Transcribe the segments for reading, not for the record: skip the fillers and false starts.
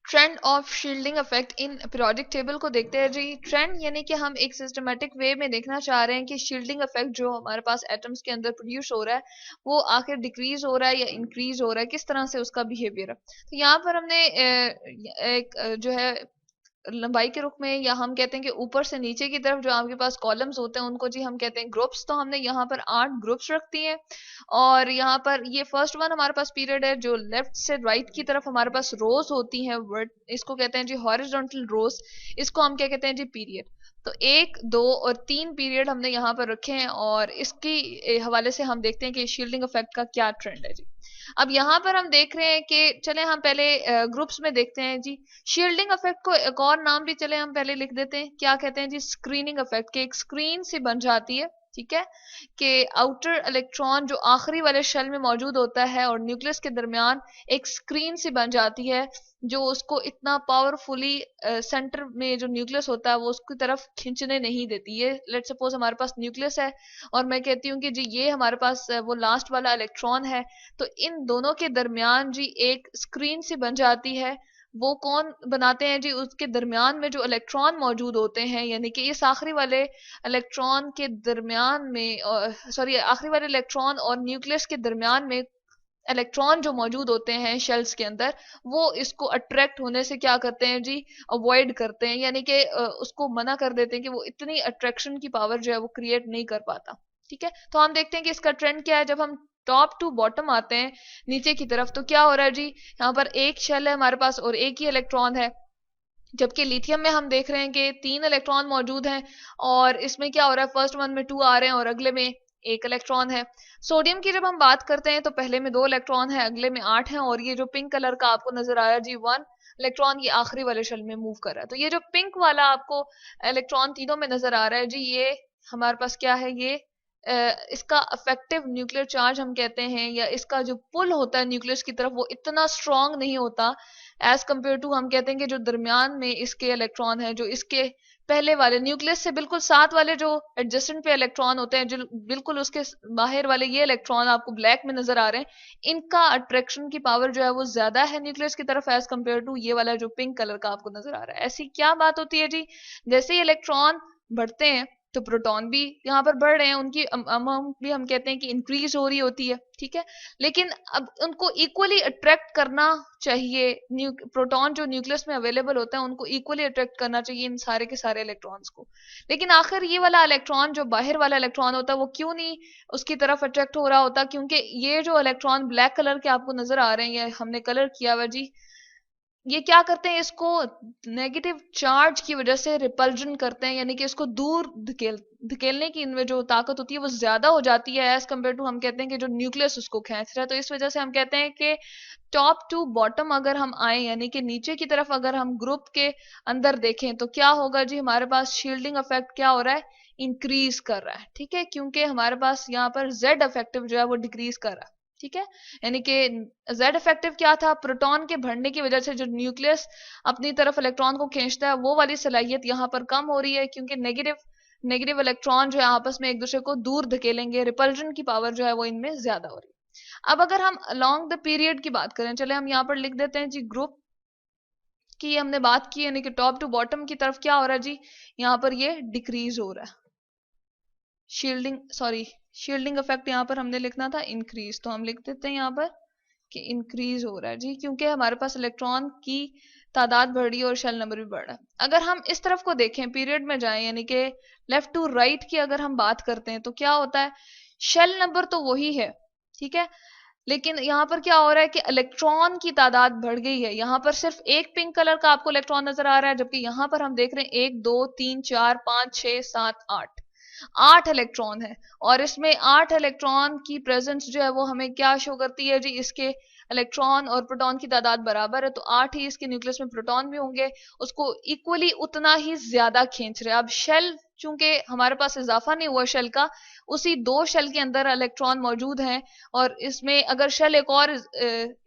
Trend of shielding effect in periodic table को देखते हैं जी। ट्रेंड यानी कि हम एक सिस्टमेटिक वे में देखना चाह रहे हैं कि शील्डिंग इफेक्ट जो हमारे पास एटम्स के अंदर प्रोड्यूस हो रहा है वो आखिर डिक्रीज हो रहा है या इंक्रीज हो रहा है, किस तरह से उसका बिहेवियर है। तो यहाँ पर हमने एक जो है लंबाई के रुख में, या हम कहते हैं कि ऊपर से नीचे की तरफ जो आपके पास कॉलम्स होते हैं उनको जी हम कहते हैं ग्रुप्स। तो हमने यहाँ पर 8 ग्रुप्स रख दिए हैं। और यहाँ पर ये फर्स्ट वन हमारे पास पीरियड है जो लेफ्ट से राइट की तरफ हमारे पास रोज होती हैं, वर्ड इसको कहते हैं जी हॉरिजॉन्टल रोज। इसको हम क्या कहते हैं जी पीरियड। तो 1, 2 और 3 पीरियड हमने यहाँ पर रखे हैं और इसकी हवाले से हम देखते हैं कि शील्डिंग इफेक्ट का क्या ट्रेंड है जी। अब यहाँ पर हम देख रहे हैं कि चले हम पहले ग्रुप्स में देखते हैं जी। शील्डिंग इफेक्ट को एक और नाम भी चले हम पहले लिख देते हैं, क्या कहते हैं जी स्क्रीनिंग इफेक्ट, के एक स्क्रीन सी बन जाती है, ठीक है, कि आउटर इलेक्ट्रॉन जो आखिरी वाले शेल में मौजूद होता है और न्यूक्लियस के दरमियान एक स्क्रीन सी बन जाती है जो उसको इतना पावरफुली सेंटर में जो न्यूक्लियस होता है वो उसकी तरफ खींचने नहीं देती। ये लेट सपोज हमारे पास न्यूक्लियस है और मैं कहती हूँ कि जी ये हमारे पास वो लास्ट वाला इलेक्ट्रॉन है, तो इन दोनों के दरमियान जी एक स्क्रीन सी बन जाती है। वो कौन बनाते हैं जी, उसके दरमियान में जो इलेक्ट्रॉन मौजूद होते हैं, यानी कि इस आखिरी वाले इलेक्ट्रॉन के दरमियान में, सॉरी आखिरी वाले इलेक्ट्रॉन और न्यूक्लियस के दरमियान में इलेक्ट्रॉन जो मौजूद होते हैं शेल्स के अंदर, वो इसको अट्रैक्ट होने से क्या करते हैं जी अवॉइड करते हैं, यानी कि उसको मना कर देते हैं कि वो इतनी अट्रैक्शन की पावर जो है वो क्रिएट नहीं कर पाता। ठीक है, तो हम देखते हैं कि इसका ट्रेंड क्या है। जब हम टॉप टू बॉटम आते हैं नीचे की तरफ, तो क्या हो रहा है जी, यहाँ पर एक शेल है हमारे पास और एक ही इलेक्ट्रॉन है, जबकि लिथियम में हम देख रहे हैं कि 3 इलेक्ट्रॉन मौजूद हैं और इसमें क्या हो रहा है, फर्स्ट वन में 2 आ रहे हैं और अगले में 1 इलेक्ट्रॉन है। सोडियम की जब हम बात करते हैं तो पहले में 2 इलेक्ट्रॉन है, अगले में 8 है, और ये जो पिंक कलर का आपको नजर आ रहा है जी 1 इलेक्ट्रॉन, ये आखिरी वाले शेल में मूव कर रहा है। तो ये जो पिंक वाला आपको इलेक्ट्रॉन तीनों में नजर आ रहा है जी, ये हमारे पास क्या है, ये इसका अफेक्टिव न्यूक्लियर चार्ज हम कहते हैं, या इसका जो पुल होता है न्यूक्लियस की तरफ वो इतना स्ट्रांग नहीं होता एज कम्पेयर टू, हम कहते हैं कि जो दरमियान में इसके इलेक्ट्रॉन है, जो इसके पहले वाले न्यूक्लियस से बिल्कुल साथ वाले जो एडजेसेंट पे इलेक्ट्रॉन होते हैं, जो बिल्कुल उसके बाहर वाले ये इलेक्ट्रॉन आपको ब्लैक में नजर आ रहे हैं, इनका अट्रैक्शन की पावर जो है वो ज्यादा है न्यूक्लियस की तरफ एज कम्पेयर टू ये वाला जो पिंक कलर का आपको नजर आ रहा है। ऐसी क्या बात होती है जी, जैसे ही इलेक्ट्रॉन बढ़ते हैं तो प्रोटॉन भी यहाँ पर बढ़ रहे हैं, उनकी अमाउंट भी हम कहते हैं कि इंक्रीज हो रही होती है, ठीक है। लेकिन अब उनको इक्वली अट्रैक्ट करना चाहिए, प्रोटॉन जो न्यूक्लियस में अवेलेबल होता है उनको इक्वली अट्रैक्ट करना चाहिए इन सारे के सारे इलेक्ट्रॉन्स को। लेकिन आखिर ये वाला इलेक्ट्रॉन जो बाहर वाला इलेक्ट्रॉन होता है वो क्यों नहीं उसकी तरफ अट्रैक्ट हो रहा होता, क्योंकि ये जो इलेक्ट्रॉन ब्लैक कलर के आपको नजर आ रहे हैं, ये हमने कलर किया हुआ जी, ये क्या करते हैं, इसको नेगेटिव चार्ज की वजह से रिपल्जन करते हैं, यानी कि इसको दूर धकेलने की इनमें जो ताकत होती है वो ज्यादा हो जाती है एज कम्पेयर टू, हम कहते हैं कि जो न्यूक्लियस उसको खींच रहा है। तो इस वजह से हम कहते हैं कि टॉप टू बॉटम अगर हम आए, यानी कि नीचे की तरफ अगर हम ग्रुप के अंदर देखें तो क्या होगा जी, हमारे पास शील्डिंग इफेक्ट क्या हो रहा है, इंक्रीज कर रहा है, ठीक है, क्योंकि हमारे पास यहाँ पर जेड इफेक्टिव जो है वो डिक्रीज कर रहा है, ठीक है। यानी कि जेड इफेक्टिव क्या था, प्रोटॉन के बढ़ने की वजह से जो न्यूक्लियस अपनी तरफ इलेक्ट्रॉन को खींचता है वो वाली सलाहियत यहाँ पर कम हो रही है, क्योंकि नेगेटिव इलेक्ट्रॉन जो है आपस में एक दूसरे को दूर धकेलेंगे, रिपल्जन की पावर जो है वो इनमें ज्यादा हो रही है। अब अगर हम अलोंग द पीरियड की बात करें, चले हम यहाँ पर लिख देते हैं जी ग्रुप की हमने बात की, यानी कि टॉप टू बॉटम की तरफ क्या हो रहा है जी, यहाँ पर ये डिक्रीज हो रहा है, शील्डिंग इफेक्ट यहाँ पर हमने लिखना था इंक्रीज, तो हम लिख देते हैं यहाँ पर कि इंक्रीज हो रहा है जी, क्योंकि हमारे पास इलेक्ट्रॉन की तादाद बढ़ रही है और शेल नंबर भी बढ़ रहा है। अगर हम इस तरफ को देखें, पीरियड में जाएं, यानी कि लेफ्ट टू राइट की अगर हम बात करते हैं तो क्या होता है, शेल नंबर तो वही है, ठीक है, लेकिन यहाँ पर क्या हो रहा है कि इलेक्ट्रॉन की तादाद बढ़ गई है। यहाँ पर सिर्फ एक पिंक कलर का आपको इलेक्ट्रॉन नजर आ रहा है, जबकि यहाँ पर हम देख रहे हैं 1 2 3 4 5 6 7 8 इलेक्ट्रॉन है, और इसमें 8 इलेक्ट्रॉन की प्रेजेंस जो है वो हमें क्या शो करती है जी, इसके इलेक्ट्रॉन और प्रोटॉन की तादाद बराबर है, तो 8 ही इसके न्यूक्लियस में प्रोटॉन भी होंगे, उसको इक्वली उतना ही ज्यादा खींच रहे हैं। अब शेल चूंकि हमारे पास इजाफा नहीं हुआ शेल का, उसी 2 शेल के अंदर इलेक्ट्रॉन मौजूद हैं, और इसमें अगर शेल एक और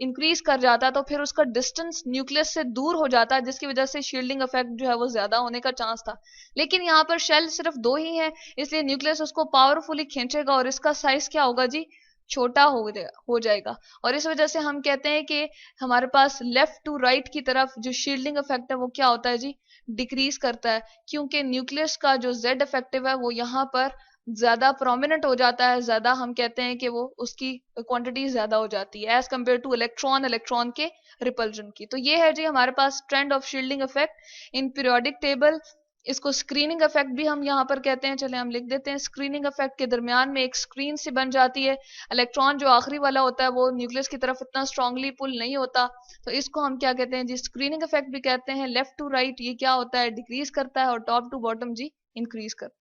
इंक्रीज कर जाता तो फिर उसका डिस्टेंस न्यूक्लियस से दूर हो जाता, जिसकी वजह से शील्डिंग इफेक्ट जो है वो ज्यादा होने का चांस था। लेकिन यहाँ पर शेल सिर्फ 2 ही है, इसलिए न्यूक्लियस उसको पावरफुली खींचेगा और इसका साइज क्या होगा जी, छोटा हो जाएगा। और इस वजह से हम कहते हैं कि हमारे पास लेफ्ट टू राइट की तरफ जो शील्डिंग इफेक्ट है वो क्या होता है जी, डिक्रीज करता है, क्योंकि न्यूक्लियस का जो जेड इफेक्टिव है वो यहाँ पर ज्यादा प्रोमिनेंट हो जाता है, ज्यादा हम कहते हैं कि वो उसकी क्वांटिटी ज्यादा हो जाती है as compare to electron electron के रिपल्जन की। तो ये है जी हमारे पास trend of shielding effect in periodic table. इसको स्क्रीनिंग इफेक्ट भी हम यहाँ पर कहते हैं, चले हम लिख देते हैं। स्क्रीनिंग इफेक्ट के दरमियान में एक स्क्रीन से बन जाती है, इलेक्ट्रॉन जो आखिरी वाला होता है वो न्यूक्लियस की तरफ इतना स्ट्रांगली पुल नहीं होता, तो इसको हम क्या कहते हैं जी, स्क्रीनिंग इफेक्ट भी कहते हैं। लेफ्ट टू राइट ये क्या होता है, डिक्रीज करता है, और टॉप टू बॉटम जी इंक्रीज करता है।